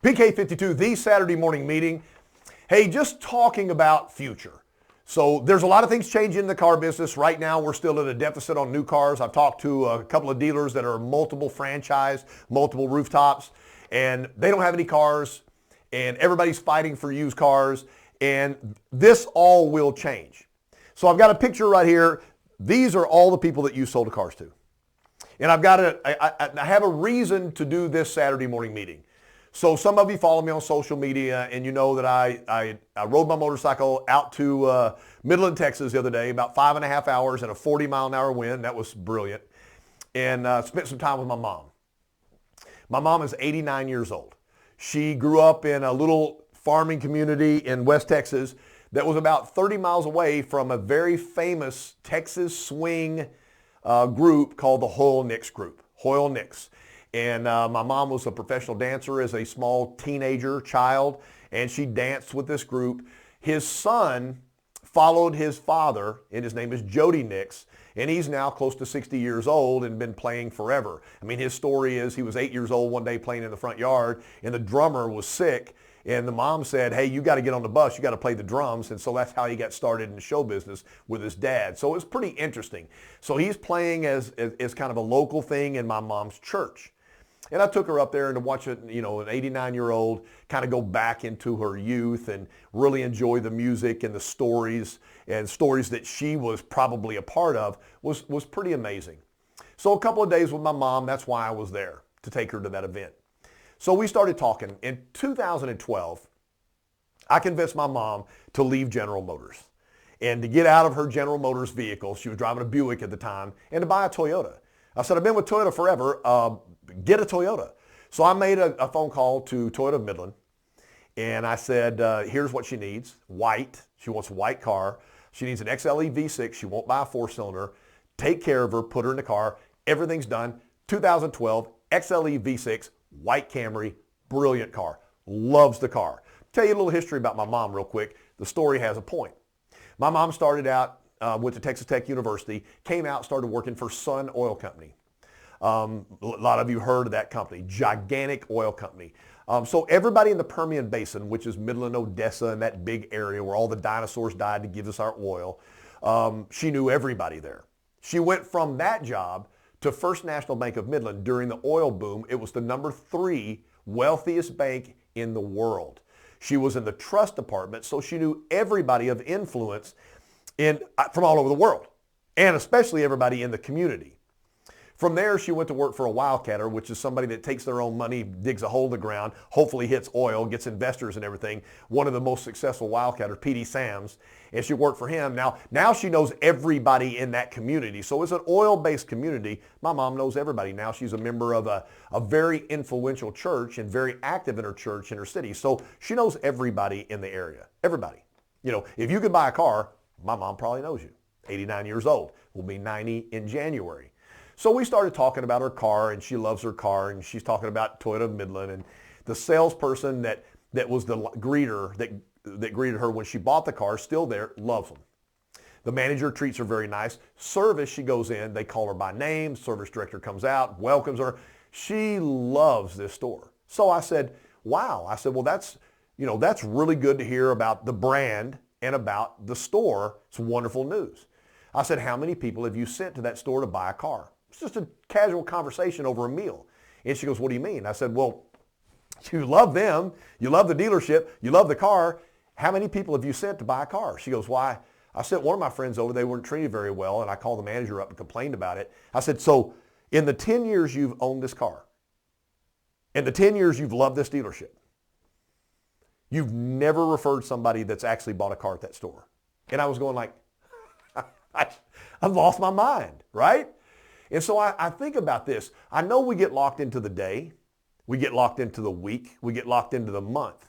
PK52, the Saturday morning meeting. Hey, just talking about future. So there's a lot of things changing in the car business. Right now, we're still at a deficit on new cars. I've talked to a couple of dealers that are multiple franchise, multiple rooftops, and they don't have any cars, and everybody's fighting for used cars, and this all will change. So I've got a picture right here. These are all the people that you sold the cars to. And I have a reason to do this Saturday morning meeting. So some of you follow me on social media, and you know that I rode my motorcycle out to Midland, Texas the other day, about 5.5 hours in a 40-mile-an-hour wind. That was brilliant. And spent some time with my mom. My mom is 89 years old. She grew up in a little farming community in West Texas that was about 30 miles away from a very famous Texas swing group called the Hoyle Nix Group, Hoyle Nix. And my mom was a professional dancer as a small teenager child, and she danced with this group. His son followed his father, and his name is Jody Nix, and he's now close to 60 years old and been playing forever. I mean, his story is he was 8 years old one day playing in the front yard, and the drummer was sick, and the mom said, hey, you got to get on the bus, you got to play the drums, and so that's how he got started in the show business with his dad. So it was pretty interesting. So he's playing as kind of a local thing in my mom's church. And I took her up there and to watch it, you know, an 89-year-old kind of go back into her youth and really enjoy the music and the stories that she was probably a part of was pretty amazing. So a couple of days with my mom, that's why I was there, to take her to that event. So we started talking. In 2012, I convinced my mom to leave General Motors and to get out of her General Motors vehicle. She was driving a Buick at the time, and to buy a Toyota. I said, I've been with Toyota forever. Get a Toyota. So I made a phone call to Toyota of Midland, and I said, here's what she needs. White. She wants a white car. She needs an XLE V6. She won't buy a four-cylinder. Take care of her. Put her in the car. Everything's done. 2012 XLE V6, white Camry, brilliant car. Loves the car. Tell you a little history about my mom real quick. The story has a point. My mom started out, went to Texas Tech University, came out, started working for Sun Oil Company. A lot of you heard of that company, gigantic oil company. So everybody in the Permian Basin, which is Midland, Odessa, and that big area where all the dinosaurs died to give us our oil, she knew everybody there. She went from that job to First National Bank of Midland during the oil boom. It was the number 3 wealthiest bank in the world. She was in the trust department, so she knew everybody of influence from all over the world, and especially everybody in the community. From there, she went to work for a wildcatter, which is somebody that takes their own money, digs a hole in the ground, hopefully hits oil, gets investors and everything. One of the most successful wildcatters, P.D. Sams, and she worked for him. Now she knows everybody in that community. So it's an oil-based community. My mom knows everybody. Now she's a member of a very influential church and very active in her church in her city. So she knows everybody in the area. Everybody. You know, if you could buy a car, my mom probably knows you. 89 years old. Will be 90 in January. So we started talking about her car, and she loves her car, and she's talking about Toyota Midland, and the salesperson that was the greeter that greeted her when she bought the car, still there, loves them. The manager treats her very nice. Service, she goes in, they call her by name, service director comes out, welcomes her. She loves this store. So I said, wow. I said, well, that's really good to hear about the brand and about the store. It's wonderful news. I said, how many people have you sent to that store to buy a car? It's just a casual conversation over a meal. And she goes, what do you mean? I said, well, you love them. You love the dealership. You love the car. How many people have you sent to buy a car? She goes, why? I sent one of my friends over. They weren't treated very well, and I called the manager up and complained about it. I said, so in the 10 years you've owned this car, in the 10 years you've loved this dealership, you've never referred somebody that's actually bought a car at that store. And I was going like, I've lost my mind, right? And so I think about this. I know we get locked into the day. We get locked into the week. We get locked into the month.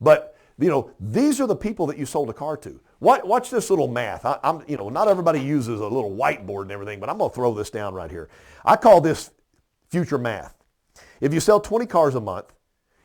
But, you know, these are the people that you sold a car to. Watch this little math. Not everybody uses a little whiteboard and everything, but I'm going to throw this down right here. I call this future math. If you sell 20 cars a month,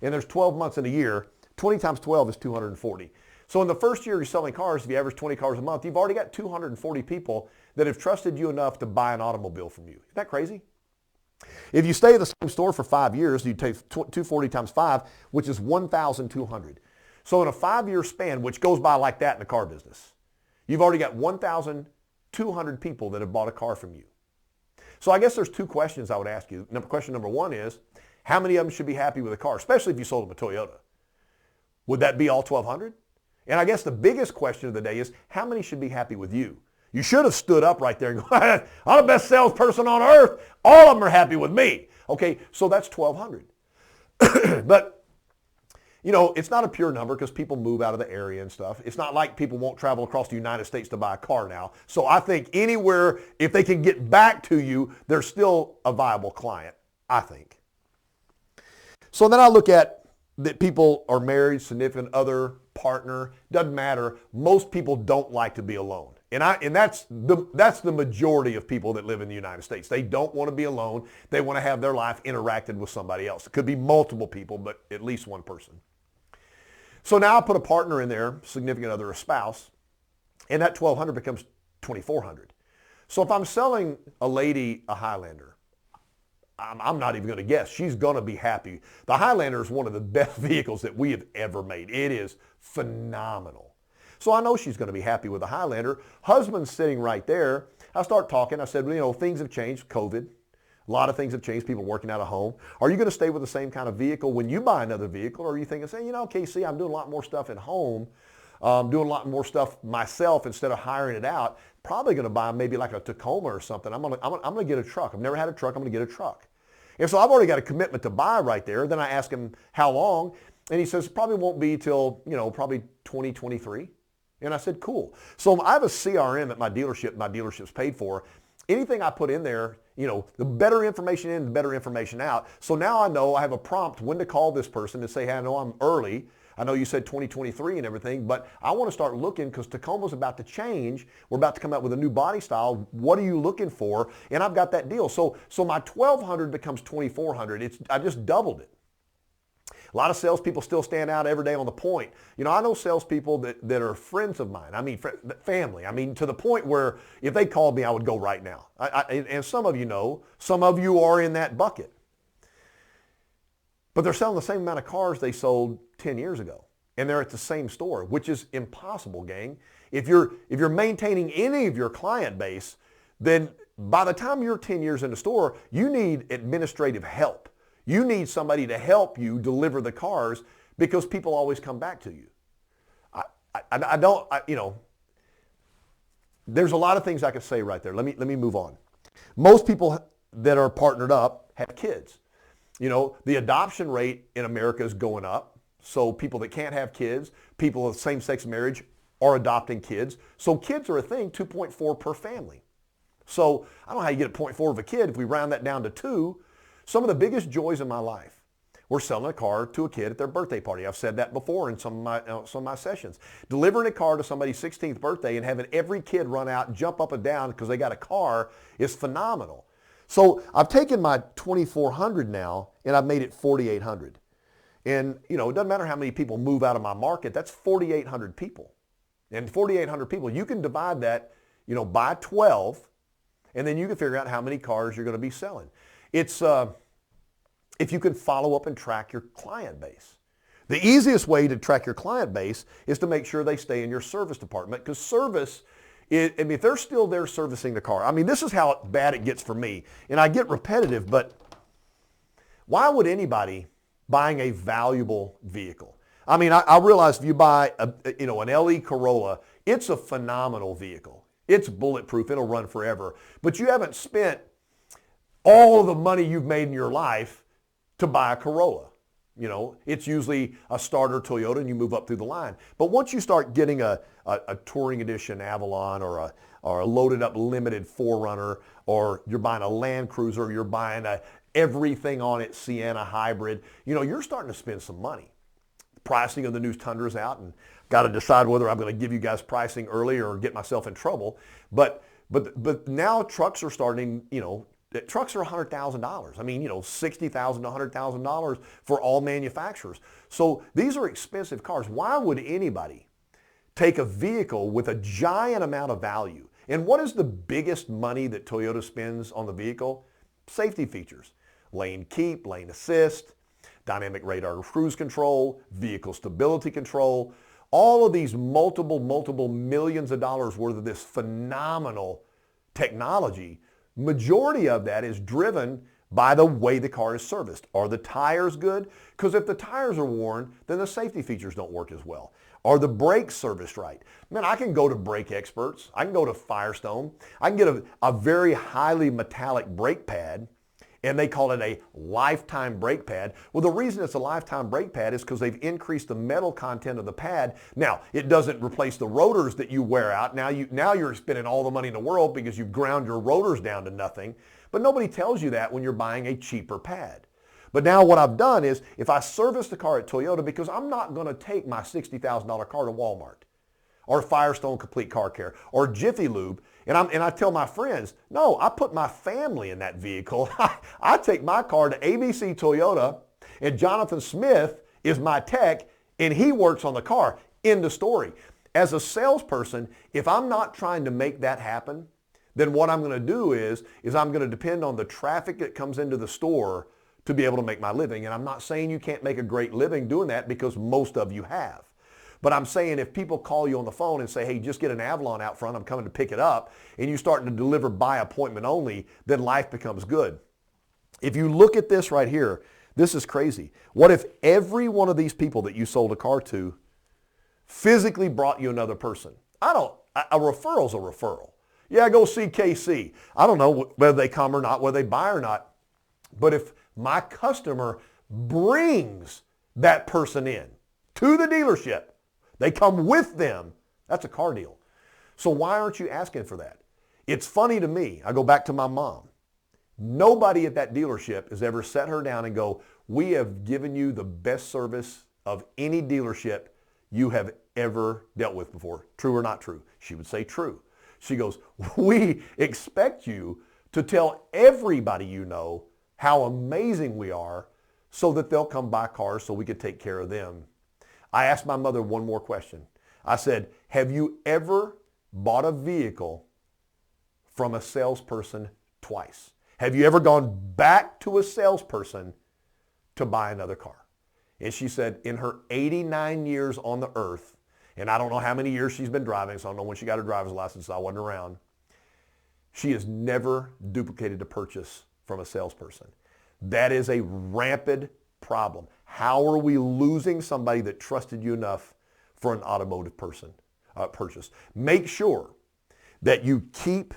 and there's 12 months in a year, 20 times 12 is 240. So in the first year you're selling cars, if you average 20 cars a month, you've already got 240 people that have trusted you enough to buy an automobile from you. Isn't that crazy? If you stay at the same store for 5 years, you take 240 times 5, which is 1,200. So in a 5-year span, which goes by like that in the car business, you've already got 1,200 people that have bought a car from you. So I guess there's two questions I would ask you. Question number one is, how many of them should be happy with a car, especially if you sold them a Toyota? Would that be all 1,200? And I guess the biggest question of the day is, how many should be happy with you? You should have stood up right there and go, I'm the best salesperson on earth. All of them are happy with me. Okay, so that's 1,200. But, you know, it's not a pure number because people move out of the area and stuff. It's not like people won't travel across the United States to buy a car now. So I think anywhere, if they can get back to you, they're still a viable client, I think. So then I look at that people are married, significant other, partner, doesn't matter. Most people don't like to be alone. And that's the majority of people that live in the United States. They don't want to be alone. They want to have their life interacted with somebody else. It could be multiple people, but at least one person. So now I put a partner in there, significant other, a spouse, and that 1,200 becomes 2,400. So if I'm selling a lady a Highlander, I'm not even going to guess. She's going to be happy. The Highlander is one of the best vehicles that we have ever made. It is phenomenal. So I know she's going to be happy with the Highlander. Husband's sitting right there. I start talking. I said, well, you know, things have changed. COVID. A lot of things have changed. People working out of home. Are you going to stay with the same kind of vehicle when you buy another vehicle? Or are you thinking, say, you know, KC, I'm doing a lot more stuff at home. Doing a lot more stuff myself instead of hiring it out. Probably going to buy maybe like a Tacoma or something. I'm going to get a truck. I've never had a truck. I'm going to get a truck. And so I've already got a commitment to buy right there. Then I ask him how long, and he says probably won't be till, you know, probably 2023. And I said, cool. So I have a CRM at my dealership. My dealership's paid for. Anything I put in there, you know, the better information in, the better information out. So now I know I have a prompt when to call this person to say, hey, I know I'm early. I know you said 2023 and everything, but I want to start looking because Tacoma's about to change. We're about to come out with a new body style. What are you looking for? And I've got that deal. So my 1,200 becomes 2,400. I just doubled it. A lot of salespeople still stand out every day on the point. You know, I know salespeople that are friends of mine. I mean, family. I mean, to the point where if they called me, I would go right now. And some of you know, some of you are in that bucket. But they're selling the same amount of cars they sold 10 years ago. And they're at the same store, which is impossible, gang. If you're maintaining any of your client base, then by the time you're 10 years in the store, you need administrative help. You need somebody to help you deliver the cars because people always come back to you. You know, there's a lot of things I could say right there. Let me move on. Most people that are partnered up have kids. You know, the adoption rate in America is going up. So people that can't have kids, people of same-sex marriage are adopting kids. So kids are a thing, 2.4 per family. So I don't know how you get a 0.4 of a kid if we round that down to 2. Some of the biggest joys in my life were selling a car to a kid at their birthday party. I've said that before in some of my sessions. Delivering a car to somebody's 16th birthday and having every kid run out and jump up and down because they got a car is phenomenal. So I've taken my 2,400 now and I've made it 4,800. And, you know, it doesn't matter how many people move out of my market. That's 4,800 people. And 4,800 people, you can divide that, you know, by 12, and then you can figure out how many cars you're going to be selling. It's if you can follow up and track your client base. The easiest way to track your client base is to make sure they stay in your service department because service, if they're still there servicing the car, I mean, this is how bad it gets for me. And I get repetitive, but why would anybody buying a valuable vehicle? I mean, I realize if you buy an LE Corolla, it's a phenomenal vehicle. It's bulletproof. It'll run forever. But you haven't spent all of the money you've made in your life to buy a Corolla. You know, it's usually a starter Toyota and you move up through the line. But once you start getting a Touring Edition Avalon or a loaded up limited 4Runner, or you're buying a Land Cruiser, you're buying everything on it Sienna hybrid, you know, you're starting to spend some money. The pricing of the new Tundra's out and got to decide whether I'm going to give you guys pricing early or get myself in trouble. But now trucks are starting, you know, trucks are $100,000. I mean, you know, $60,000 to $100,000 for all manufacturers. So these are expensive cars. Why would anybody take a vehicle with a giant amount of value? And what is the biggest money that Toyota spends on the vehicle? Safety features. lane keep, lane assist, dynamic radar cruise control, vehicle stability control, all of these multiple millions of dollars worth of this phenomenal technology. Majority of that is driven by the way the car is serviced. Are the tires good? Because if the tires are worn, then the safety features don't work as well. Are the brakes serviced right? Man, I can go to brake experts. I can go to Firestone. I can get a very highly metallic brake pad, and they call it a lifetime brake pad. Well, the reason it's a lifetime brake pad is because they've increased the metal content of the pad. Now, it doesn't replace the rotors that you wear out. Now you're spending all the money in the world because you've ground your rotors down to nothing. But nobody tells you that when you're buying a cheaper pad. But now what I've done is, if I service the car at Toyota, because I'm not going to take my $60,000 car to Walmart or Firestone Complete Car Care or Jiffy Lube, and I tell my friends, no, I put my family in that vehicle. I take my car to ABC Toyota, and Jonathan Smith is my tech, and he works on the car. End of story. As a salesperson, if I'm not trying to make that happen, then what I'm going to do is I'm going to depend on the traffic that comes into the store to be able to make my living. And I'm not saying you can't make a great living doing that, because most of you have. But I'm saying if people call you on the phone and say, hey, just get an Avalon out front, I'm coming to pick it up, and you start to deliver by appointment only, then life becomes good. If you look at this right here, this is crazy. What if every one of these people that you sold a car to physically brought you another person? A referral's a referral. Yeah, go see KC. I don't know whether they come or not, whether they buy or not. But if my customer brings that person in to the dealership, they come with them, that's a car deal. So why aren't you asking for that? It's funny to me. I go back to my mom. Nobody at that dealership has ever sat her down and go, we have given you the best service of any dealership you have ever dealt with before. True or not true? She would say true. She goes, we expect you to tell everybody you know how amazing we are so that they'll come buy cars so we could take care of them. I asked my mother one more question. I said, have you ever bought a vehicle from a salesperson twice? Have you ever gone back to a salesperson to buy another car? And she said, in her 89 years on the earth, and I don't know how many years she's been driving, so I don't know when she got her driver's license, so I wasn't around, she has never duplicated a purchase from a salesperson. That is a rampant problem. How are we losing somebody that trusted you enough for an automotive purchase? Make sure that you keep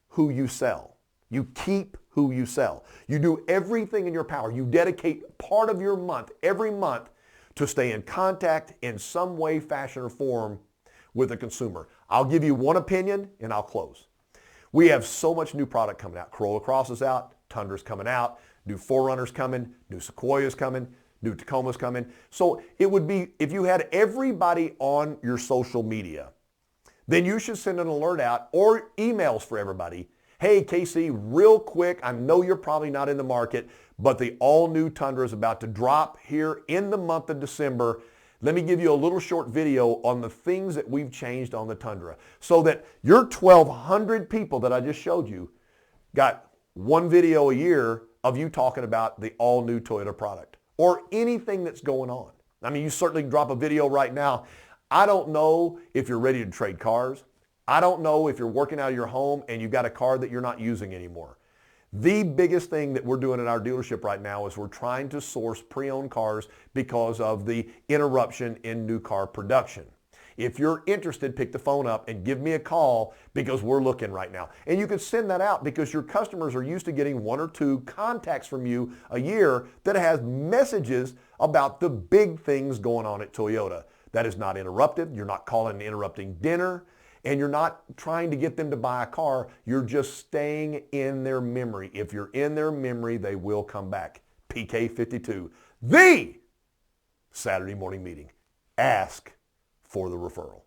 who you sell. You keep who you sell. You do everything in your power. You dedicate part of your month, every month, to stay in contact in some way, fashion, or form with the consumer. I'll give you one opinion and I'll close. We have so much new product coming out. Corolla Cross is out. Tundra's coming out. New 4Runner's coming. New Sequoia's coming. New Tacoma's coming. So it would be, if you had everybody on your social media, then you should send an alert out or emails for everybody. Hey, KC, real quick, I know you're probably not in the market, but the all-new Tundra is about to drop here in the month of December. Let me give you a little short video on the things that we've changed on the Tundra so that your 1,200 people that I just showed you got one video a year of you talking about the all-new Toyota product or anything that's going on. I mean, you certainly can drop a video right now. I don't know if you're ready to trade cars. I don't know if you're working out of your home and you've got a car that you're not using anymore. The biggest thing that we're doing at our dealership right now is we're trying to source pre-owned cars because of the interruption in new car production. If you're interested, pick the phone up and give me a call because we're looking right now. And you can send that out because your customers are used to getting 1 or 2 contacts from you a year that has messages about the big things going on at Toyota. That is not interrupted. You're not calling and interrupting dinner. And you're not trying to get them to buy a car. You're just staying in their memory. If you're in their memory, they will come back. PK52, the Saturday morning meeting. Ask for the referral.